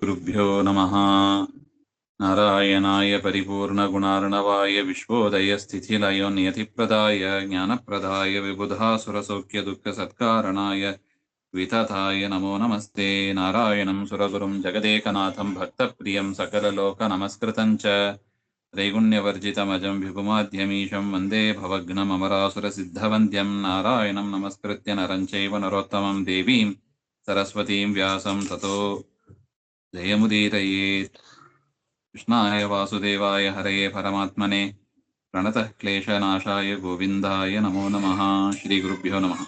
श्रीगुरुभ्यो नमः। नारायणाय परिपूर्णगुणार्णवाय विश्वोदयस्थितिलयोनियतिप्रदाय ज्ञानप्रदाय विबुधासुरसौख्यदुःखसत्कारणाय वितताय नमो नमस्ते। नारायणं सुरगुरुं जगदेकनाथं भक्तप्रियं सकललोकनमस्कृतं च त्रैगुण्यवर्जितमजं विभुमाद्यमीशं वन्दे भवघ्नममरासुरसिद्धवन्द्यं। नारायणं नमस्कृत्य नरं चैव नरोत्तमं देवीं सरस्वतीं व्यासं ततो जयमुदीरयेत्। कृष्णाय वासुदेवाय हरये परमात्मने प्रणतः क्लेशनाशाय गोविन्दाय नमो नमः। श्रीगुरुभ्यो नमः।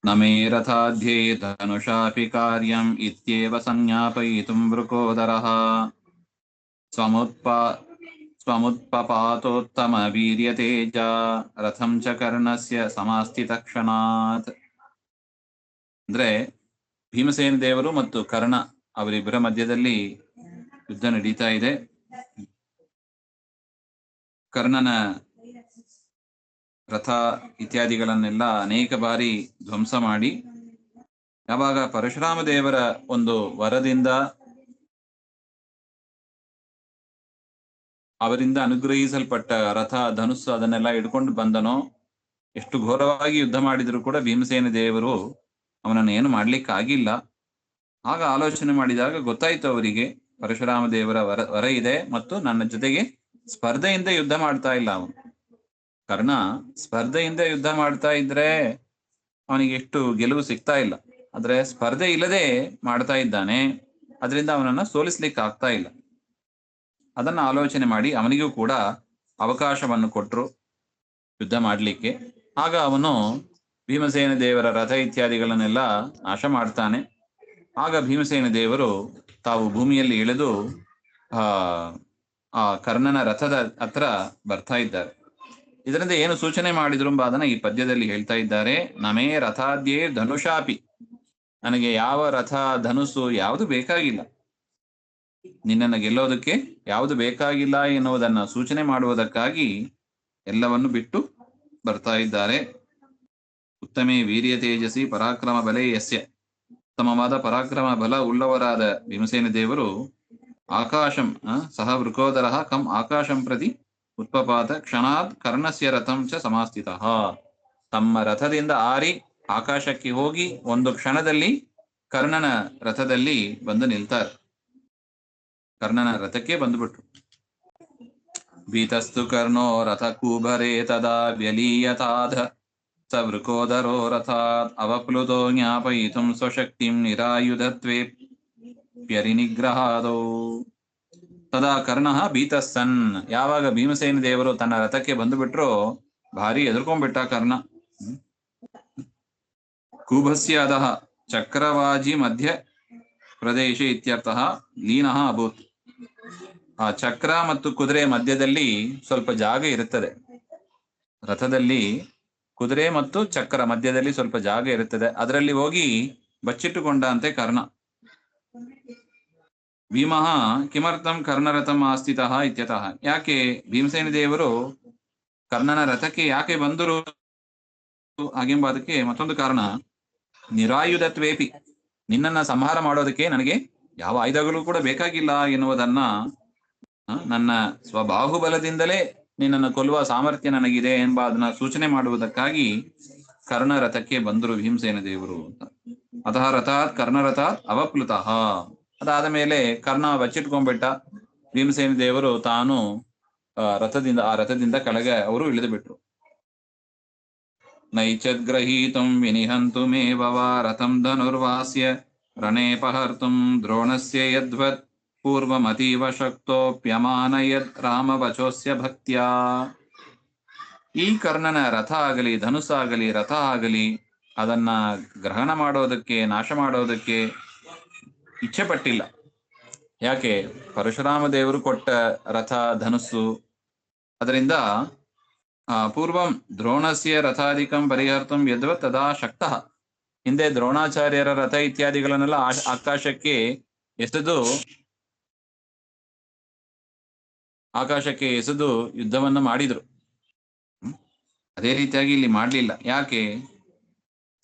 न मे रथाध्ये धनुषापि कार्यम् इत्येव संज्ञापयितुं वृकोदरः स्वमुत्पपातोत्तमवीर्यतेजा रथं च कर्णस्य समास्थितक्षणात्। ಅಂದ್ರೆ ಭೀಮಸೇನ ದೇವರು ಮತ್ತು ಕರ್ಣ ಅವರಿಬ್ಬರ ಮಧ್ಯದಲ್ಲಿ ಯುದ್ಧ ನಡೀತಾ ಇದೆ. ಕರ್ಣನ ರಥ ಇತ್ಯಾದಿಗಳನ್ನೆಲ್ಲ ಅನೇಕ ಬಾರಿ ಧ್ವಂಸ ಮಾಡಿ, ಯಾವಾಗ ಪರಶುರಾಮ ದೇವರ ಒಂದು ವರದಿಂದ ಅವರಿಂದ ಅನುಗ್ರಹಿಸಲ್ಪಟ್ಟ ರಥ ಧನುಸ್ಸು ಅದನ್ನೆಲ್ಲ ಹಿಡ್ಕೊಂಡು ಬಂದನೋ, ಎಷ್ಟು ಘೋರವಾಗಿ ಯುದ್ಧ ಮಾಡಿದ್ರು ಕೂಡ ಭೀಮಸೇನ ದೇವರು ಅವನನ್ನು ಏನು ಮಾಡ್ಲಿಕ್ಕಾಗಿಲ್ಲ. ಆಗ ಆಲೋಚನೆ ಮಾಡಿದಾಗ ಗೊತ್ತಾಯ್ತು ಅವರಿಗೆ, ಪರಶುರಾಮ ದೇವರ ವರ ಇದೆ ಮತ್ತು ನನ್ನ ಜೊತೆಗೆ ಸ್ಪರ್ಧೆಯಿಂದ ಯುದ್ಧ ಮಾಡ್ತಾ ಇಲ್ಲ ಅವನು. ಕರ್ಣ ಸ್ಪರ್ಧೆಯಿಂದ ಯುದ್ಧ ಮಾಡ್ತಾ ಇದ್ರೆ ಅವನಿಗೆ ಎಷ್ಟು ಗೆಲುವು ಸಿಗ್ತಾ ಇಲ್ಲ. ಆದ್ರೆ ಸ್ಪರ್ಧೆ ಇಲ್ಲದೆ ಮಾಡ್ತಾ ಇದ್ದಾನೆ, ಅದರಿಂದ ಅವನನ್ನ ಸೋಲಿಸ್ಲಿಕ್ಕೆ ಆಗ್ತಾ ಇಲ್ಲ. ಅದನ್ನ ಆಲೋಚನೆ ಮಾಡಿ ಅವನಿಗೂ ಕೂಡ ಅವಕಾಶವನ್ನು ಕೊಟ್ಟರು ಯುದ್ಧ ಮಾಡಲಿಕ್ಕೆ. ಆಗ ಅವನು ಭೀಮಸೇನ ದೇವರ ರಥ ಇತ್ಯಾದಿಗಳನ್ನೆಲ್ಲ ನಾಶ ಮಾಡ್ತಾನೆ. ಆಗ ಭೀಮಸೇನ ದೇವರು ತಾವು ಭೂಮಿಯಲ್ಲಿ ಇಳಿದು ಆ ಕರ್ಣನ ರಥದ ಹತ್ರ ಬರ್ತಾ ಇದ್ದಾರೆ. ಇದರಿಂದ ಏನು ಸೂಚನೆ ಮಾಡಿದ್ರು ಎಂಬುದನ್ನ ಈ ಪದ್ಯದಲ್ಲಿ ಹೇಳ್ತಾ ಇದ್ದಾರೆ. ನಮೇ ರಥಾದ್ಯೇ ಧನುಷಾಪಿ, ನನಗೆ ಯಾವ ರಥ ಧನುಸ್ಸು ಯಾವುದು ಬೇಕಾಗಿಲ್ಲ, ನಿನ್ನನ್ನು ಗೆಲ್ಲೋದಕ್ಕೆ ಯಾವುದು ಬೇಕಾಗಿಲ್ಲ ಎನ್ನುವುದನ್ನ ಸೂಚನೆ ಮಾಡುವುದಕ್ಕಾಗಿ ಎಲ್ಲವನ್ನು ಬಿಟ್ಟು ಬರ್ತಾ ಇದ್ದಾರೆ. ಉತ್ತಮೇ ವೀರ್ಯ ತೇಜಸಿ ಪರಾಕ್ರಮ ಬಲೆ ಯಸ್ಯ, ಉತ್ತಮವಾದ ಪರಾಕ್ರಮ ಬಲ ಉಳ್ಳವರಾದ ಭೀಮಸೇನ ದೇವರು ಆಕಾಶಂ ಸಹ ವೃಕೋದರ ಕಂ ಆಕಾಶಂ ಪ್ರತಿ ಉತ್ಪಪಾತ ಕ್ಷಣಾತ್ ಕರ್ಣಸ್ಯ ರಥಂ ಚ ಸಮಾಸ್ಥಿತಃ. ತಮ್ಮ ರಥದಿಂದ ಆರಿ ಆಕಾಶಕ್ಕೆ ಹೋಗಿ ಒಂದು ಕ್ಷಣದಲ್ಲಿ ಕರ್ಣನ ರಥದಲ್ಲಿ ಬಂದು ನಿಲ್ತಾರೆ. ಕರ್ಣನ ರಥಕ್ಕೆ ಬಂದುಬಿಟ್ರು. ಭೀತಸ್ತು ಕರ್ಣೋ ರಥ ಕೂಭರೇ ತದಾ ವ್ಯಲೀಯತಾಧ ಸ ವೃಕೋದರೋ ರಥಾತ್ ಅವಪ್ಲುತೋ ಜ್ಞಾಪಯಿತುಂ ಸ್ವಶಕ್ತಿಂ ನಿರಾಯುಧತ್ವೇ ಪ್ಯರಿನಿಗ್ರಹಾದೌ. ತದಾ ಕರ್ಣ ಭೀತಸ್ಸನ್, ಯಾವಾಗ ಭೀಮಸೇನ ದೇವರು ತನ್ನ ರಥಕ್ಕೆ ಬಂದು ಬಿಟ್ರೋ ಭಾರಿ ಎದುರ್ಕೊಂಡ್ಬಿಟ್ಟ ಕರ್ಣ. ಕೂಭಸ್ಯ ಅಧಃ ಚಕ್ರವಾಜಿ ಮಧ್ಯ ಪ್ರದೇಶ ಇತ್ಯರ್ಥಃ ಲೀನಃ ಅಭೂತ್. ಆ ಚಕ್ರ ಮತ್ತು ಕುದುರೆ ಮಧ್ಯದಲ್ಲಿ ಸ್ವಲ್ಪ ಜಾಗ ಇರುತ್ತದೆ. ರಥದಲ್ಲಿ ಕುದುರೆ ಮತ್ತು ಚಕ್ರ ಮಧ್ಯದಲ್ಲಿ ಸ್ವಲ್ಪ ಜಾಗ ಇರುತ್ತದೆ, ಅದರಲ್ಲಿ ಹೋಗಿ ಬಚ್ಚಿಟ್ಟುಕೊಂಡ ಅಂತೆ ಕರ್ಣ. ಭೀಮಃ ಕಿಮರ್ಥಂ ಕರ್ಣರಥಂ ಆಸ್ಥಿತಃ ಇತ್ಯತಃ, ಯಾಕೆ ಭೀಮಸೇನ ದೇವರು ಕರ್ಣನ ರಥಕ್ಕೆ ಯಾಕೆ ಬಂದರು ಹಾಗೆಂಬುದಕ್ಕೆ ಮತ್ತೊಂದು ಕಾರಣ. ನಿರಾಯುಧತ್ವೇಪಿ, ನಿನ್ನನ್ನ ಸಂಹಾರ ಮಾಡೋದಕ್ಕೆ ನನಗೆ ಯಾವ ಆಯುಧಗಳು ಕೂಡ ಬೇಕಾಗಿಲ್ಲ ಎನ್ನುವುದನ್ನ, ನನ್ನ ಸ್ವಬಾಹುಬಲದಿಂದಲೇ ನಿನ್ನನ್ನು ಕೊಲ್ಲುವ ಸಾಮರ್ಥ್ಯ ನನಗಿದೆ ಎಂಬ ಅದನ್ನ ಸೂಚನೆ ಮಾಡುವುದಕ್ಕಾಗಿ ಕರ್ಣ ರಥಕ್ಕೆ ಬಂದರು ಭೀಮಸೇನ ದೇವರು ಅಂತ. ಅತಃ ರಥಾತ್ ಕರ್ಣರಥಾತ್ ಅವಪ್ಲುತಃ, ಅದಾದ ಮೇಲೆ ಕರ್ಣ ಬಚ್ಚಿಟ್ಕೊಂಡ್ಬಿಟ್ಟ. ಭೀಮಸೇನ ದೇವರು ತಾನು ಆ ರಥದಿಂದ ಕೆಳಗೆ ಅವರು ಇಳಿದು ಬಿಟ್ರು. ನೈಚದ್ಗ್ರಹೀತುಂ ವಿನಿಹಂತುಮೇವ ವಾ ರಥಂ ಧನುರ್ವಾಸ್ಯ ರಣೇಪಹರ್ತುಂ ದ್ರೋಣಸ್ಯ ಯದ್ವತ್ ಪೂರ್ವಮತೀವ ಶಕ್ತೋಪ್ಯಮಾನ ಯದ್ ರಾಮವಚೋಸ್ಯ ಭಕ್ತ್ಯಾ. ಈ ಕರ್ಣನ ರಥ ಆಗಲಿ ಧನುಸ್ಸಾಗಲಿ ರಥ ಆಗಲಿ ಅದನ್ನ ಗ್ರಹಣ ಮಾಡೋದಕ್ಕೆ ನಾಶ ಮಾಡೋದಕ್ಕೆ ಇಚ್ಛೆ ಪಟ್ಟಿಲ್ಲ. ಯಾಕೆ? ಪರಶುರಾಮ ದೇವರು ಕೊಟ್ಟ ರಥ ಧನುಸ್ಸು, ಅದರಿಂದ ಪೂರ್ವಂ ದ್ರೋಣಸ್ಯ ರಥಾಧಿಕಂ ಪರಿಹರ್ತುಂ ಯದ್ವತ್ ತದಾ ಶಕ್ತಃ, ಹಿಂದೆ ದ್ರೋಣಾಚಾರ್ಯರ ರಥ ಇತ್ಯಾದಿಗಳನ್ನೆಲ್ಲ ಆಕಾಶಕ್ಕೆ ಎಸೆದು ಯುದ್ಧವನ್ನು ಮಾಡಿದ್ರು. ಅದೇ ರೀತಿಯಾಗಿ ಇಲ್ಲಿ ಮಾಡ್ಲಿಲ್ಲ. ಯಾಕೆ?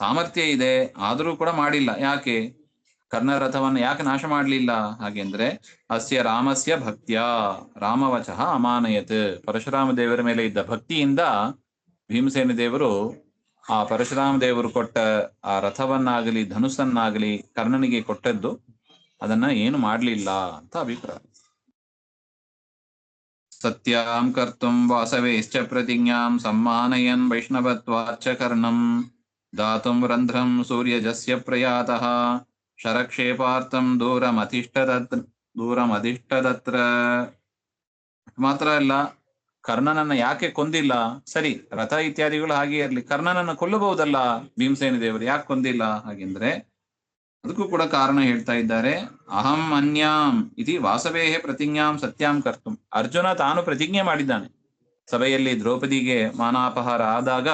ಸಾಮರ್ಥ್ಯ ಇದೆ ಆದರೂ ಕೂಡ ಮಾಡಿಲ್ಲ. ಯಾಕೆ? ಕರ್ಣರಥವನ್ನು ಯಾಕೆ ನಾಶ ಮಾಡಲಿಲ್ಲ ಹಾಗೆಂದ್ರೆ ಅಸ್ಯ ರಾಮಸ್ಯ ಭಕ್ತ್ಯ ರಾಮವಚಃ ಅಮಾನಯತ್, ಪರಶುರಾಮ ದೇವರ ಮೇಲೆ ಇದ್ದ ಭಕ್ತಿಯಿಂದ ಭೀಮಸೇನ ದೇವರು ಆ ಪರಶುರಾಮ ದೇವರು ಕೊಟ್ಟ ಆ ರಥವನ್ನಾಗಲಿ ಧನುಸ್ಸನ್ನಾಗಲಿ ಕರ್ಣನಿಗೆ ಕೊಟ್ಟದ್ದು ಅದನ್ನ ಏನು ಮಾಡಲಿಲ್ಲ ಅಂತ ಅಭಿಪ್ರಾಯ. ಸತ್ಯಾಂ ಕರ್ತುಂ ವಾಸವೇಶ್ಚ ಪ್ರತಿಜ್ಞಾಂ ಸಮ್ಮಾನಯನ್ ವೈಷ್ಣವತ್ವಾಚ್ಚ ಕರ್ಣಂ ದಾತುಂ ರಂಧ್ರಂ ಸೂರ್ಯಜಸ್ಯ ಪ್ರಯಾತಃ ಶರಕ್ಷೇಪಾರ್ಥಂ ದೂರಮಧಿಷ್ಠದತ್ರ. ಮಾತ್ರ ಅಲ್ಲ, ಕರ್ಣನನ್ನ ಯಾಕೆ ಕೊಂದಿಲ್ಲ? ಸರಿ, ರಥ ಇತ್ಯಾದಿಗಳು ಹಾಗೆ ಇರಲಿ, ಕರ್ಣನನ್ನ ಕೊಲ್ಲಬಹುದಲ್ಲ ಭೀಮಸೇನ ದೇವರು, ಯಾಕೆ ಕೊಂದಿಲ್ಲ ಹಾಗೆಂದ್ರೆ ಅದಕ್ಕೂ ಕೂಡ ಕಾರಣ ಹೇಳ್ತಾ ಇದ್ದಾರೆ. ಅಹಂ ಅನ್ಯಾಂ ಇತಿ ವಾಸವೇಹೇ ಪ್ರತಿಜ್ಞಾಂ ಸತ್ಯಾಂ ಕರ್ತುಂ. ಅರ್ಜುನ ತಾನು ಪ್ರತಿಜ್ಞೆ ಮಾಡಿದ್ದಾನೆ, ಸಭೆಯಲ್ಲಿ ದ್ರೌಪದಿಗೆ ಮಾನಾಪಹಾರ ಆದಾಗ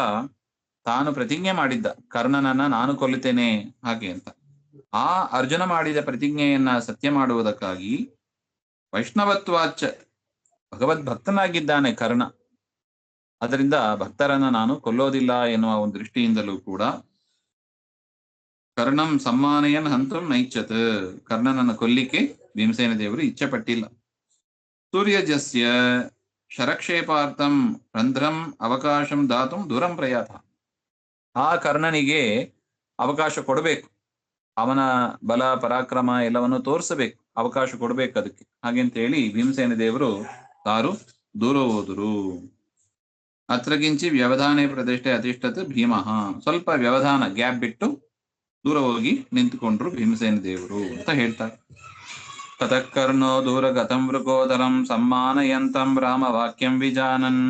ತಾನು ಪ್ರತಿಜ್ಞೆ ಮಾಡಿದ್ದ, ಕರ್ಣನನ್ನ ನಾನು ಕೊಲ್ಲುತ್ತೇನೆ ಹಾಗೆ ಅಂತ. ಆ ಅರ್ಜುನ ಮಾಡಿದ ಪ್ರತಿಜ್ಞೆಯನ್ನ ಸತ್ಯ ಮಾಡುವುದಕ್ಕಾಗಿ ವೈಷ್ಣವತ್ವಾಚ, ಭಗವದ್ಭಕ್ತನಾಗಿದ್ದಾನೆ ಕರ್ಣ, ಅದರಿಂದ ಭಕ್ತರನ್ನ ನಾನು ಕೊಲ್ಲೋದಿಲ್ಲ ಎನ್ನುವ ಒಂದು ದೃಷ್ಟಿಯಿಂದಲೂ ಕೂಡ ಕರ್ಣಂ ಸಮ್ಮಾನಯನ್ ಹಂತಂ ನೈಚ್ಛತ್, ಕರ್ಣನನ್ನು ಕೊಲ್ಲಿಕ್ಕೆ ಭೀಮಸೇನ ದೇವರು ಇಚ್ಛೆ ಪಟ್ಟಿಲ್ಲ. ಸೂರ್ಯಜಸ್ಯ ಶರಕ್ಷೇಪಾರ್ಥಂ ರಂಧ್ರಂ ಅವಕಾಶಂ ದಾತುಂ ದೂರಂ ಪ್ರಯಾತ. ಆ ಕರ್ಣನಿಗೆ ಅವಕಾಶ ಕೊಡಬೇಕು, ಅವನ ಬಲ ಪರಾಕ್ರಮ ಎಲ್ಲವನ್ನು ತೋರಿಸಬೇಕು, ಅವಕಾಶ ಕೊಡ್ಬೇಕು ಅದಕ್ಕೆ. ಹಾಗೆಂತ ಹೇಳಿ ಭೀಮಸೇನ ದೇವರು ತಾರು ದೂರ ಹೋದರು. ಅತ್ರಗಿಂಚಿ ವ್ಯವಧಾನೆ ಪ್ರತಿಷ್ಠೆ ಅತಿಷ್ಠತ್ ಭೀಮಃ, ಸ್ವಲ್ಪ ವ್ಯವಧಾನ ಗ್ಯಾಪ್ ಬಿಟ್ಟು ದೂರ ಹೋಗಿ ನಿಂತುಕೊಂಡ್ರು ಭೀಮಸೇನ ದೇವರು ಅಂತ ಹೇಳ್ತಾರೆ. ತತಃ ಕರ್ಣೋ ದೂರಗತಂ ಮೃಗೋದರಂ ಸಮ್ಮಾನಯಂತಂ ರಾಮ ವಾಕ್ಯಂ ವಿಜಾನನ್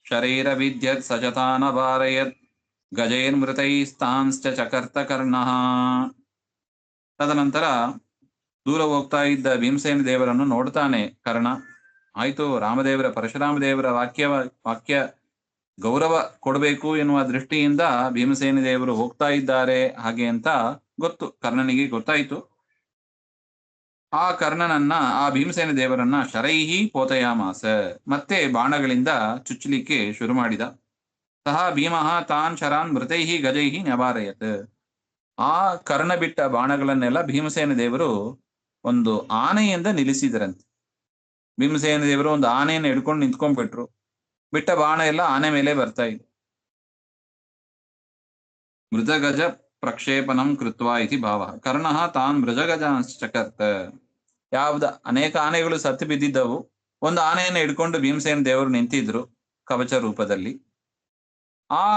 ಶರೀರ ವಿದ್ಯತ್ ಸಚತಾನ ವಾರಯತ್ ಗಜೈರ್ಮೃತೈಸ್ತಾಂಶ್ಚ ಚಕರ್ತ ಕರ್ಣಃ. ತದನಂತರ ದೂರ ಹೋಗ್ತಾ ಇದ್ದ ಭೀಮಸೇನ ದೇವರನ್ನು ನೋಡ್ತಾನೆ ಕರ್ಣ. ಆಯ್ತು, ರಾಮದೇವರ ಪರಶುರಾಮ ದೇವರ ವಾಕ್ಯ ಗೌರವ ಕೊಡಬೇಕು ಎನ್ನುವ ದೃಷ್ಟಿಯಿಂದ ಭೀಮಸೇನ ದೇವರು ಹೋಗ್ತಾ ಇದ್ದಾರೆ ಹಾಗೆ ಅಂತ ಗೊತ್ತು, ಕರ್ಣನಿಗೆ ಗೊತ್ತಾಯ್ತು. ಆ ಕರ್ಣನನ್ನ, ಆ ಭೀಮಸೇನ ದೇವರನ್ನ ಶರೈಹಿ ಪೋತಯಾಮಾಸ, ಮತ್ತೆ ಬಾಣಗಳಿಂದ ಚುಚ್ಚಲಿಕ್ಕೆ ಶುರು ಮಾಡಿದ. ಸಹ ಭೀಮಃ ತಾನ್ ಶರಾನ್ ಮೃತೈಹಿ ಗಜೈಹಿ ನವಾರಯತ್. ಆ ಕರ್ಣ ಬಿಟ್ಟ ಬಾಣಗಳನ್ನೆಲ್ಲ ಭೀಮಸೇನ ದೇವರು ಒಂದು ಆನೆಯಿಂದ ನಿಲ್ಲಿಸಿದರಂತೆ. ಭೀಮಸೇನ ದೇವರು ಒಂದು ಆನೆಯನ್ನು ಹಿಡ್ಕೊಂಡು ನಿಂತ್ಕೊಂಡ್ಬಿಟ್ರು, ಬಿಟ್ಟ ಬಾಣ ಎಲ್ಲ ಆನೆ ಮೇಲೆ ಬರ್ತಾ ಇದೆ. ಮೃಜಗಜ ಪ್ರಕ್ಷೇಪಣಂ ಕೃತ್ವಾ ಇತಿ ಭಾವ. ಕರ್ಣಃ ತಾನ್ ಮೃಜಗಜಾಂಶ್ಚಕರ್ತ. ಯಾವ್ದ ಅನೇಕ ಆನೆಗಳು ಸತ್ತು ಬಿದ್ದಿದ್ದವು, ಒಂದು ಆನೆಯನ್ನು ಹಿಡ್ಕೊಂಡು ಭೀಮಸೇನ ದೇವರು ನಿಂತಿದ್ರು ಕವಚ ರೂಪದಲ್ಲಿ. ಆ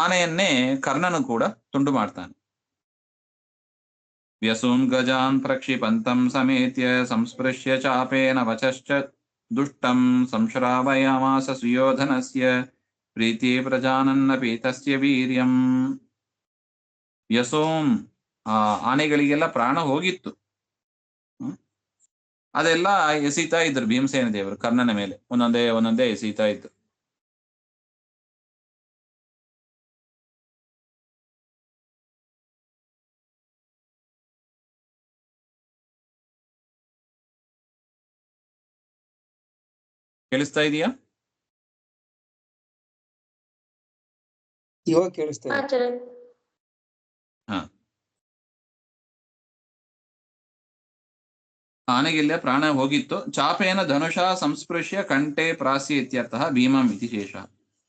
ಆನೆಯನ್ನೇ ಕರ್ಣನು ಕೂಡ ತುಂಡು ಮಾಡ್ತಾನೆ. ವ್ಯಸೂನ್ ಗಜಾನ್ ಪ್ರಕ್ಷಿಪಂತಂ ಸಮೇತ್ಯ ಸಂಸ್ಪೃಶ್ಯ ಚಾಪೇನ ವಚಶ್ಚ ದುಷ್ಟಂ ಸಂಶ್ರಾವಯಾಮಾಸ ಸುಯೋಧನಸ್ಯ ಪ್ರೀತಿ ಪ್ರಜಾನನ್ನಪಿ ತಸ್ಯ ವೀರ್ಯಂ. ವ್ಯಸೋಂ, ಆ ಆನೆಗಳಿಗೆಲ್ಲ ಪ್ರಾಣ ಹೋಗಿತ್ತು, ಅದೆಲ್ಲ ಎಸೀತಾ ಇದ್ರು ಭೀಮಸೇನ ದೇವರು ಕರ್ಣನ ಮೇಲೆ, ಒಂದೊಂದೇ ಎಸೀತಾ ಇದ್ರು. ಕೇಳಿಸ್ತಾ ಇದೆಯಾ? ಇವಾಗ ಕೇಳಿಸ್ತಾ ಇದೆ. ಹಾ, ಆನೆಗೆಲ್ಲ ಪ್ರಾಣ ಹೋಗಿತ್ತು. ಚಾಪೇನ ಧನುಷಾ ಸಂಸ್ಪೃಶ್ಯ ಕಂಠೆ ಪ್ರಾಸ್ಯ ಇತ್ಯರ್ಥಃ ಭೀಮಂ ಇತಿ ಶೇಷ.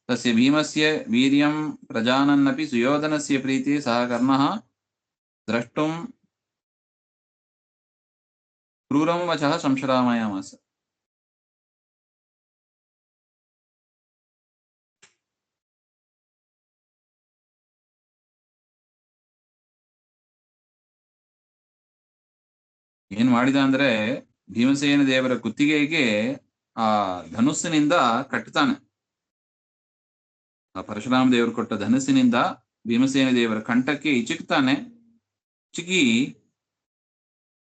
ತಸ್ಯ ಭೀಮಸ್ಯ ವೀರ್ಯಂ ಪ್ರಜಾನನ್ನಪಿ ಸುಯೋಧನಸ್ಯ ಪ್ರೀತಿ ಸಹ ಕರ್ಣಃ ದ್ರಷ್ಟುಂ ಕ್ರೂರಂ ವಚಃ ಸಂಶ್ರಾಮಯಾಮಾಸ. ಏನ್ ಮಾಡಿದ ಅಂದ್ರೆ ಭೀಮಸೇನ ದೇವರ ಕುತ್ತಿಗೆಗೆ ಆ ಧನುಸ್ಸಿನಿಂದ ಕಟ್ತಾನೆ. ಆ ಪರಶುರಾಮ ದೇವರು ಕೊಟ್ಟ ಧನುಸ್ಸಿನಿಂದ ಭೀಮಸೇನ ದೇವರ ಕಂಠಕ್ಕೆ ಇಚುಕ್ತಾನೆ. ಚಿಕ್ಕಿ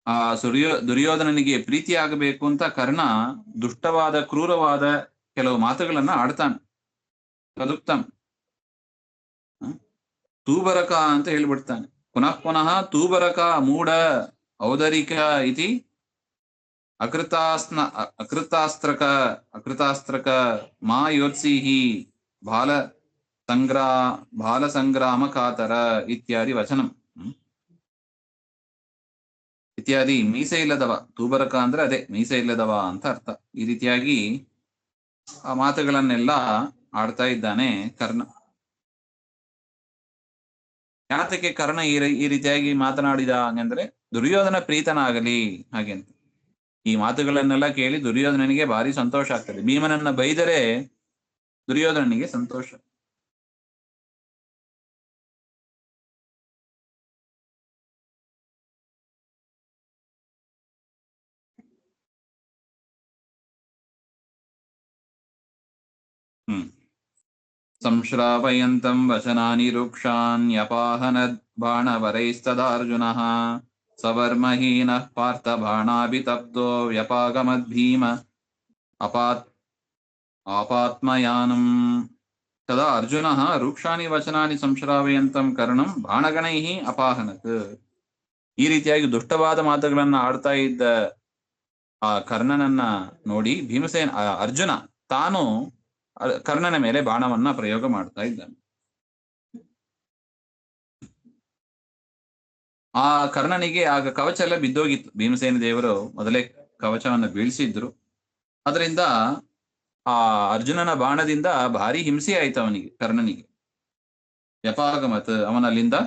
ಆ ದುರ್ಯೋಧನನಿಗೆ ಪ್ರೀತಿ ಆಗಬೇಕು ಅಂತ ಕರ್ಣ ದುಷ್ಟವಾದ ಕ್ರೂರವಾದ ಕೆಲವು ಮಾತುಗಳನ್ನ ಆಡ್ತಾನೆ. ತದುಕ್ತಂ ತೂಬರಕ ಅಂತ ಹೇಳ್ಬಿಡ್ತಾನೆ. ಪುನಃ ತೂಬರಕ ಮೂಢ ಔದರಿಕ ಇತಿ ಅಕೃತಾಸ್ತ್ರಕ ಮಾ ಯೋತ್ಸಿಹಿ ಬಾಲ ಸಂಗ್ರಾಮ ಕಾತರ ಇತ್ಯಾದಿ ವಚನಂ. ಇತ್ಯಾದಿ ಮೀಸೆ ಇಲ್ಲದವ, ತೂಬರಕ ಅಂದ್ರೆ ಅದೇ ಮೀಸೆ ಇಲ್ಲದವ ಅಂತ ಅರ್ಥ. ಈ ರೀತಿಯಾಗಿ ಆ ಮಾತುಗಳನ್ನೆಲ್ಲ ಆಡ್ತಾ ಇದ್ದಾನೆ ಕರ್ಣ. ಯಾತಕ್ಕೆ ಕರ್ಣ ಈ ರೀತಿಯಾಗಿ ಮಾತನಾಡಿದ ಹಾಗಂದ್ರೆ ದುರ್ಯೋಧನ ಪ್ರೀತನಾಗಲಿ ಹಾಗೆ ಅಂತ. ಈ ಮಾತುಗಳನ್ನೆಲ್ಲ ಕೇಳಿ ದುರ್ಯೋಧನನಿಗೆ ಭಾರಿ ಸಂತೋಷ ಆಗ್ತದೆ. ಭೀಮನನ್ನ ಬೈದರೆ ದುರ್ಯೋಧನನಿಗೆ ಸಂತೋಷ. ಸಂಶ್ರಾವಯಂತಂ ವಚನಾನಿ ರೂಕ್ಷಾನ್ಯಪಾಹನದ್ ಬಾಣವರೈಸ್ತದಾರ್ಜುನಃ ಸವರ್ಮಹೀನಃ ಪಾರ್ಥ ಬಾಣಾಭಿತಪ್ತೋ ವ್ಯಪಾಗಮದ್ಭೀಮ ಆಪಾತ್ಮಯಾನಂ ತದಾ ಅರ್ಜುನಃ ರೂಕ್ಷಾನಿ ವಚನಾನಿ ಸಂಶ್ರಾವಯಂತಂ ಕರ್ಣಂ ಬಾಣಗಣೈಃ ಅಪಾಹನತ್. ಈ ರೀತಿಯಾಗಿ ದುಷ್ಟವಾದ ಮಾತುಗಳನ್ನ ಆಡ್ತಾ ಇದ್ದ ಆ ಕರ್ಣನನ್ನ ನೋಡಿ ಭೀಮಸೇನ ಅರ್ಜುನ ತಾನು ಕರ್ಣನ ಮೇಲೆ ಬಾಣವನ್ನ ಪ್ರಯೋಗ ಮಾಡ್ತಾ ಇದ್ದಾನೆ. ಆ ಕರ್ಣನಿಗೆ ಆಗ ಕವಚ ಎಲ್ಲ ಬಿದ್ದೋಗಿತ್ತು. ಭೀಮಸೇನ ದೇವರು ಮೊದಲೇ ಕವಚವನ್ನು ಬೀಳಿಸಿದ್ರು. ಅದರಿಂದ ಆ ಅರ್ಜುನನ ಬಾಣದಿಂದ ಭಾರಿ ಹಿಂಸೆ ಆಯ್ತು ಅವನಿಗೆ, ಕರ್ಣನಿಗೆ. ವ್ಯಪಾಗಮತ್, ಅವನಲ್ಲಿಂದ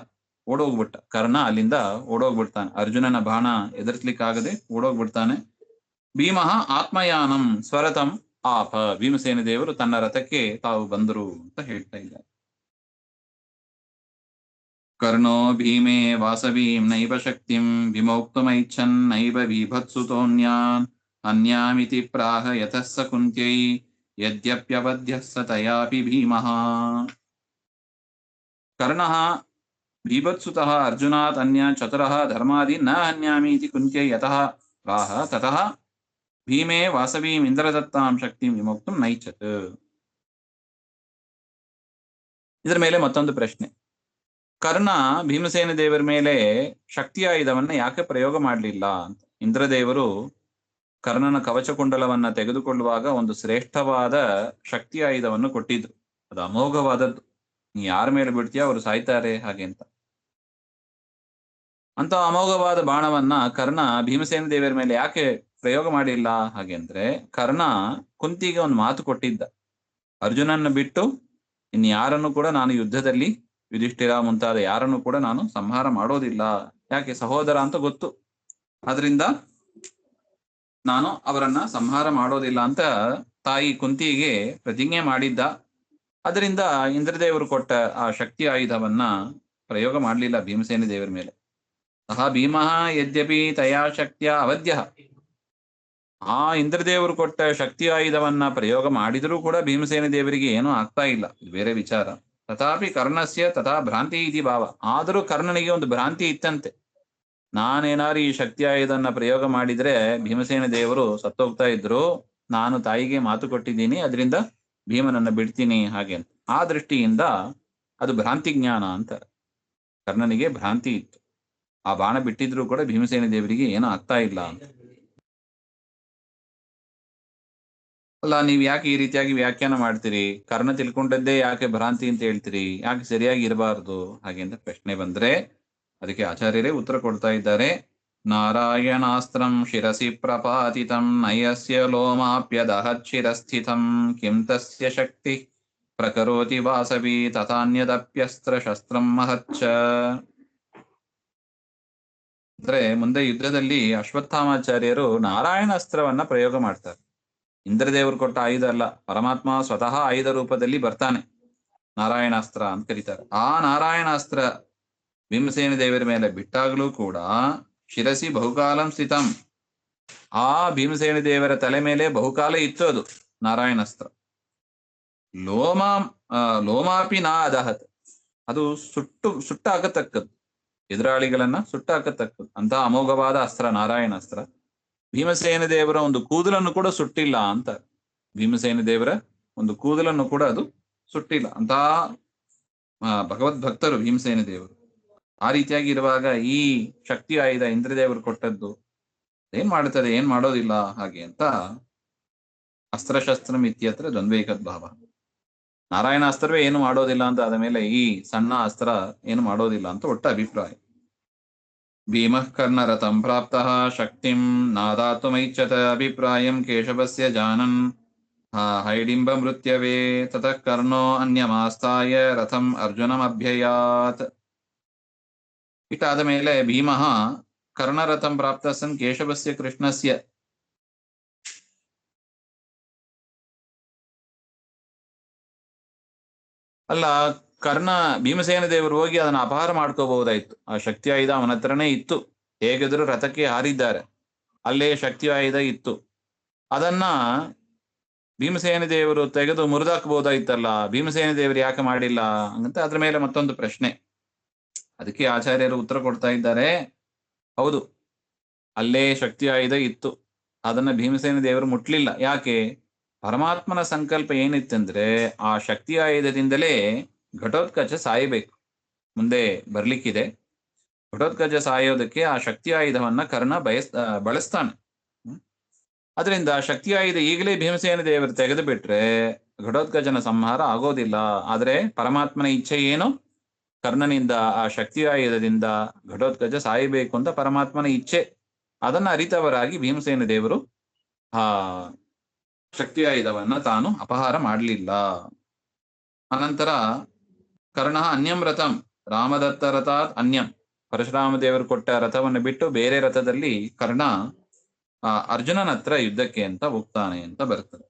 ಓಡೋಗ್ಬಿಟ್ಟ. ಕರ್ಣ ಅಲ್ಲಿಂದ ಓಡೋಗ್ಬಿಡ್ತಾನೆ. ಅರ್ಜುನನ ಬಾಣ ಎದುರಿಸ್ಲಿಕ್ಕಾಗದೆ ಓಡೋಗ್ಬಿಡ್ತಾನೆ. ಭೀಮಃ ಆತ್ಮಯಾನಂ ಸ್ವರತಂ ಆಪ, ಭೀಮಸೇನ ದೇವರು ತನ್ನ ರಥಕ್ಕೆ ತಾವು ಬಂದರು ಅಂತ ಹೇಳ್ತಾ ಇದ್ದಾರೆ. ಕರ್ಣೋ ಭೀಮೇ ವಾಸವೀಂ ನೈವ ಶಕ್ತಿಂ ವಿಮೋಕ್ತುಮೈಚ್ಛನ್ ನೈವ ಬೀಭತ್ಸುತೋನ್ಯಾನ್ ಅನ್ಯಾಮಿತಿ ಪ್ರಾಹ ಯತಃ ಸ ಕುಂತ್ಯೈ ಯದ್ಯಪ್ಯವಧ್ಯಃ ಸ ತಯಾಪಿ ಭೀಮಃ. ಕರ್ಣಃ ಬೀಭತ್ಸುತಃ ಅರ್ಜುನಾತ್ ಅನ್ಯಾನ್ ಚತುರಃ ಧರ್ಮಾದಿ ನ ಹನ್ಯಾಮಿ ಇತಿ ಕುಂತ್ಯೈ ಯತಃ ಪ್ರಾಹ ತತಃ ಭೀಮೇ ವಾಸವೀಂ ಇಂದ್ರದತ್ತಾಂ ಶಕ್ತಿಂ ವಿಮೋಕ್ತುಂ ನೈಚ್ಛತ್. ಇದರ ಮೇಲೆ ಮತ್ತೊಂದು ಪ್ರಶ್ನೆ. ಕರ್ಣ ಭೀಮಸೇನ ದೇವರ ಮೇಲೆ ಶಕ್ತಿ ಆಯುಧವನ್ನ ಯಾಕೆ ಪ್ರಯೋಗ ಮಾಡಲಿಲ್ಲ ಅಂತ. ಇಂದ್ರದೇವರು ಕರ್ಣನ ಕವಚಕುಂಡಲವನ್ನ ತೆಗೆದುಕೊಳ್ಳುವಾಗ ಒಂದು ಶ್ರೇಷ್ಠವಾದ ಶಕ್ತಿ ಆಯುಧವನ್ನು ಕೊಟ್ಟಿದ್ರು. ಅದು ಅಮೋಘವಾದದ್ದು. ನೀ ಯಾರ ಮೇಲೆ ಬಿಡ್ತೀಯ ಅವರು ಸಾಯ್ತಾರೆ ಹಾಗೆ ಅಂತ. ಅಂತ ಅಮೋಘವಾದ ಬಾಣವನ್ನ ಕರ್ಣ ಭೀಮಸೇನ ದೇವರ ಮೇಲೆ ಯಾಕೆ ಪ್ರಯೋಗ ಮಾಡಿಲ್ಲ ಹಾಗೆ ಅಂದ್ರೆ, ಕರ್ಣ ಕುಂತಿಗೆ ಒಂದು ಮಾತು ಕೊಟ್ಟಿದ್ದ. ಅರ್ಜುನನ್ನ ಬಿಟ್ಟು ಇನ್ ಯಾರನ್ನು ಕೂಡ ನಾನು ಯುದ್ಧದಲ್ಲಿ ಯುಧಿಷ್ಠಿರ ಮುಂತಾದ ಯಾರನ್ನು ಕೂಡ ನಾನು ಸಂಹಾರ ಮಾಡೋದಿಲ್ಲ. ಯಾಕೆ, ಸಹೋದರ ಅಂತ ಗೊತ್ತು. ಆದ್ರಿಂದ ನಾನು ಅವರನ್ನ ಸಂಹಾರ ಮಾಡೋದಿಲ್ಲ ಅಂತ ತಾಯಿ ಕುಂತಿಗೆ ಪ್ರತಿಜ್ಞೆ ಮಾಡಿದ್ದ. ಅದರಿಂದ ಇಂದ್ರದೇವರು ಕೊಟ್ಟ ಆ ಶಕ್ತಿ ಆಯುಧವನ್ನ ಪ್ರಯೋಗ ಮಾಡಲಿಲ್ಲ ಭೀಮಸೇನ ದೇವರ ಮೇಲೆ. ಸಹ ಭೀಮಃ ಯದ್ಯಪಿ ತಯಾ ಶಕ್ತಿಯ ಅವಧ್ಯ, ಆ ಇಂದ್ರದೇವರು ಕೊಟ್ಟ ಶಕ್ತಿ ಆಯುಧವನ್ನ ಪ್ರಯೋಗ ಮಾಡಿದರೂ ಕೂಡ ಭೀಮಸೇನ ದೇವರಿಗೆ ಏನೂ ಆಗ್ತಾ ಇಲ್ಲ, ಇದು ಬೇರೆ ವಿಚಾರ. ತಥಾಪಿ ಕರ್ಣಸ್ಯ ತಥಾ ಭ್ರಾಂತಿ ಇತಿ ಭಾವ. ಆದರೂ ಕರ್ಣನಿಗೆ ಒಂದು ಭ್ರಾಂತಿ ಇತ್ತಂತೆ. ನಾನೇನಾರು ಈ ಶಕ್ತಿ ಆಯುಧವನ್ನ ಪ್ರಯೋಗ ಮಾಡಿದ್ರೆ ಭೀಮಸೇನ ದೇವರು ಸತ್ತೋಗ್ತಾ ಇದ್ರು, ನಾನು ತಾಯಿಗೆ ಮಾತು ಕೊಟ್ಟಿದ್ದೀನಿ, ಅದರಿಂದ ಭೀಮನನ್ನ ಬಿಡ್ತೀನಿ ಹಾಗೆ ಅಂತ. ಆ ದೃಷ್ಟಿಯಿಂದ ಅದು ಭ್ರಾಂತಿ ಜ್ಞಾನ ಅಂತ. ಕರ್ಣನಿಗೆ ಭ್ರಾಂತಿ ಇತ್ತು. ಆ ಬಾಣ ಬಿಟ್ಟಿದ್ರು ಕೂಡ ಭೀಮಸೇನ ದೇವರಿಗೆ ಏನೂ ಆಗ್ತಾ ಇಲ್ಲ ಅಂತ. ಅಲ್ಲ, ನೀವ್ ಯಾಕೆ ಈ ರೀತಿಯಾಗಿ ವ್ಯಾಖ್ಯಾನ ಮಾಡ್ತೀರಿ? ಕರ್ಣ ತಿಳ್ಕೊಂಡದ್ದೇ ಯಾಕೆ ಭ್ರಾಂತಿ ಅಂತ ಹೇಳ್ತೀರಿ? ಯಾಕೆ ಸರಿಯಾಗಿ ಇರಬಾರ್ದು ಹಾಗೆ ಅಂತ ಪ್ರಶ್ನೆ ಬಂದ್ರೆ ಅದಕ್ಕೆ ಆಚಾರ್ಯರೇ ಉತ್ತರ ಕೊಡ್ತಾ ಇದ್ದಾರೆ. ನಾರಾಯಣಾಸ್ತ್ರಂ ಶಿರಸಿ ಪ್ರಪಾತಿತಂ ನಯಸ್ಯ ಲೋಮಾಪ್ಯದಹತ್ ಶಿರಸ್ಥಿತಂ ಕಿಂ ತಸ್ಯ ಶಕ್ತಿ ಪ್ರಕರೋತಿ ವಾಸವಿ ತಥಾನ್ಯದಪ್ಯಸ್ತ್ರ ಶಸ್ತ್ರಂ ಮಹಚ್ಚ. ಅಂದ್ರೆ ಮುಂದೆ ಯುದ್ಧದಲ್ಲಿ ಅಶ್ವತ್ಥಾಮಾಚಾರ್ಯರು ನಾರಾಯಣ ಅಸ್ತ್ರವನ್ನ ಪ್ರಯೋಗ ಮಾಡ್ತಾರೆ. ಇಂದ್ರದೇವರು ಕೊಟ್ಟ ಆಯುಧ ಅಲ್ಲ, ಪರಮಾತ್ಮ ಸ್ವತಃ ಆಯುಧ ರೂಪದಲ್ಲಿ ಬರ್ತಾನೆ. ನಾರಾಯಣಾಸ್ತ್ರ ಅಂತ ಕರೀತಾರೆ. ಆ ನಾರಾಯಣಾಸ್ತ್ರ ಭೀಮಸೇನ ದೇವರ ಮೇಲೆ ಬಿಟ್ಟಾಗಲೂ ಕೂಡ ಶಿರಸಿ ಬಹುಕಾಲಂ ಸ್ಥಿತಂ, ಆ ಭೀಮಸೇನ ದೇವರ ತಲೆ ಮೇಲೆ ಬಹುಕಾಲ ಇತ್ತು ಅದು ನಾರಾಯಣಾಸ್ತ್ರ. ಲೋಮಾಪಿ ನಾ ಅದಹತ್, ಅದು ಸುಟ್ಟಾಕತಕ್ಕದ್ದು, ಎದುರಾಳಿಗಳನ್ನ ಸುಟ್ಟಾಕತಕ್ಕದ್ದು. ಅಂತ ಅಮೋಘವಾದ ಅಸ್ತ್ರ ನಾರಾಯಣಾಸ್ತ್ರ. ಭೀಮಸೇನ ದೇವರ ಒಂದು ಕೂದಲನ್ನು ಕೂಡ ಸುಟ್ಟಿಲ್ಲ ಅಂತ. ಭೀಮಸೇನ ದೇವರ ಒಂದು ಕೂದಲನ್ನು ಕೂಡ ಅದು ಸುಟ್ಟಿಲ್ಲ ಅಂತ ಭಗವದ್ ಭಕ್ತರು ಭೀಮಸೇನ ದೇವರು. ಆ ರೀತಿಯಾಗಿ ಇರುವಾಗ ಈ ಶಕ್ತಿ ಆಯುಧ ಇಂದ್ರದೇವರು ಕೊಟ್ಟದ್ದು ಏನ್ ಮಾಡುತ್ತದೆ, ಏನ್ ಮಾಡೋದಿಲ್ಲ ಹಾಗೆ ಅಂತ. ಅಸ್ತ್ರಶಸ್ತ್ರಂ ಇತ್ಯತ್ರ ದ್ವಂದ್ವೈಕದ್ ಭಾವ. ನಾರಾಯಣ ಅಸ್ತ್ರವೇ ಏನು ಮಾಡೋದಿಲ್ಲ ಅಂತ ಆದ ಮೇಲೆ ಈ ಸಣ್ಣ ಅಸ್ತ್ರ ಏನು ಮಾಡೋದಿಲ್ಲ ಅಂತ ಒಟ್ಟ ಅಭಿಪ್ರಾಯ. ಭೀಮಃ ಕರ್ಣರಥಂ ಪ್ರಾಪ್ತಃ ಶಕ್ತಿಂ ನಾದಾತುಮೈಚ್ಛತ ಅಭಿಪ್ರಾಯಂ ಕೇಶವಸ್ಯ ಜಾನನ್ ಹೈಡಿಂಬ ಮೃತ್ಯವೆ ತತಃ ಕರ್ಣೋ ಅನ್ಯಮಾಸ್ತಾಯ ರಥಂ ಅರ್ಜುನಮಭ್ಯಯಾತ್. ಇಷ್ಟಾದ ಮೇಲೆ ಭೀಮಃ ಕರ್ಣರಥಂ ಪ್ರಾಪ್ತ ಸನ್ ಕೇಶವಸ್ಯ ಕೃಷ್ಣಸ್ಯ ಅಲ್ಲ ಕರ್ಣ ಭೀಮಸೇನ ದೇವರು ಹೋಗಿ ಅದನ್ನ ಅಪಹಾರ ಮಾಡ್ಕೋಬಹುದಾಯ್ತು. ಆ ಶಕ್ತಿ ಆಯುಧ ಅವನ ಹತ್ರನೇ ಇತ್ತು. ಹೇಗಿದ್ರು ರಥಕ್ಕೆ ಹಾರಿದ್ದಾರೆ, ಅಲ್ಲೇ ಶಕ್ತಿ ಆಯುಧ ಇತ್ತು. ಅದನ್ನ ಭೀಮಸೇನ ದೇವರು ತೆಗೆದು ಮುರಿದಾಕಬಹುದಾಯ್ತಲ್ಲ, ಭೀಮಸೇನ ದೇವರು ಯಾಕೆ ಮಾಡಿಲ್ಲ ಅಂತ ಅದ್ರ ಮೇಲೆ ಮತ್ತೊಂದು ಪ್ರಶ್ನೆ. ಅದಕ್ಕೆ ಆಚಾರ್ಯರು ಉತ್ತರ ಕೊಡ್ತಾ ಇದ್ದಾರೆ, ಹೌದು ಅಲ್ಲೇ ಶಕ್ತಿ ಆಯುಧ ಇತ್ತು, ಅದನ್ನ ಭೀಮಸೇನ ದೇವರು ಮುಟ್ಲಿಲ್ಲ. ಯಾಕೆ? ಪರಮಾತ್ಮನ ಸಂಕಲ್ಪ ಏನಿತ್ತಂದ್ರೆ ಆ ಶಕ್ತಿ ಆಯುಧದಿಂದಲೇ ಘಟೋತ್ಕಚ ಸಾಯಬೇಕು, ಮುಂದೆ ಬರ್ಲಿಕ್ಕಿದೆ. ಘಟೋತ್ಕಚ ಸಾಯೋದಕ್ಕೆ ಆ ಶಕ್ತಿ ಆಯುಧವನ್ನ ಕರ್ಣ ಬಳಸ್ತಾನೆ. ಅದರಿಂದ ಶಕ್ತಿ ಆಯುಧ ಈಗಲೇ ಭೀಮಸೇನ ದೇವರು ತೆಗೆದು ಬಿಟ್ರೆ ಘಟೋತ್ಕಚನ ಸಂಹಾರ ಆಗೋದಿಲ್ಲ. ಆದ್ರೆ ಪರಮಾತ್ಮನ ಇಚ್ಛೆ ಏನು? ಕರ್ಣನಿಂದ ಆ ಶಕ್ತಿ ಆಯುಧದಿಂದ ಘಟೋತ್ಕಚ ಸಾಯಬೇಕು ಅಂತ ಪರಮಾತ್ಮನ ಇಚ್ಛೆ. ಅದನ್ನ ಅರಿತವರಾಗಿ ಭೀಮಸೇನ ದೇವರು ಆ ಶಕ್ತಿ ಆಯುಧವನ್ನ ತಾನು ಅಪಹಾರ ಮಾಡಲಿಲ್ಲ. ಅನಂತರ ಕರ್ಣ ಅನ್ಯಂ ರಥಂ ರಾಮದತ್ತ ರಥಾತ್ ಅನ್ಯಂ, ಪರಶುರಾಮ ದೇವರು ಕೊಟ್ಟ ರಥವನ್ನು ಬಿಟ್ಟು ಬೇರೆ ರಥದಲ್ಲಿ ಕರ್ಣ ಅರ್ಜುನನ ಹತ್ರ ಯುದ್ಧಕ್ಕೆ ಅಂತ ಹೋಗ್ತಾನೆ ಅಂತ ಬರ್ತದೆ.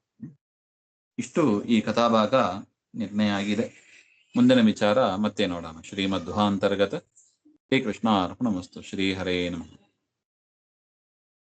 ಇಷ್ಟು ಈ ಕಥಾಭಾಗ ನಿರ್ಣಯ ಆಗಿದೆ. ಮುಂದಿನ ವಿಚಾರ ಮತ್ತೆ ನೋಡೋಣ. ಶ್ರೀಮಧ್ವಾಂತರ್ಗತ. ಶ್ರೀ ಕೃಷ್ಣಾರ್ಪಣಮಸ್ತು. ಶ್ರೀ ಹರೇ ನಮಃ.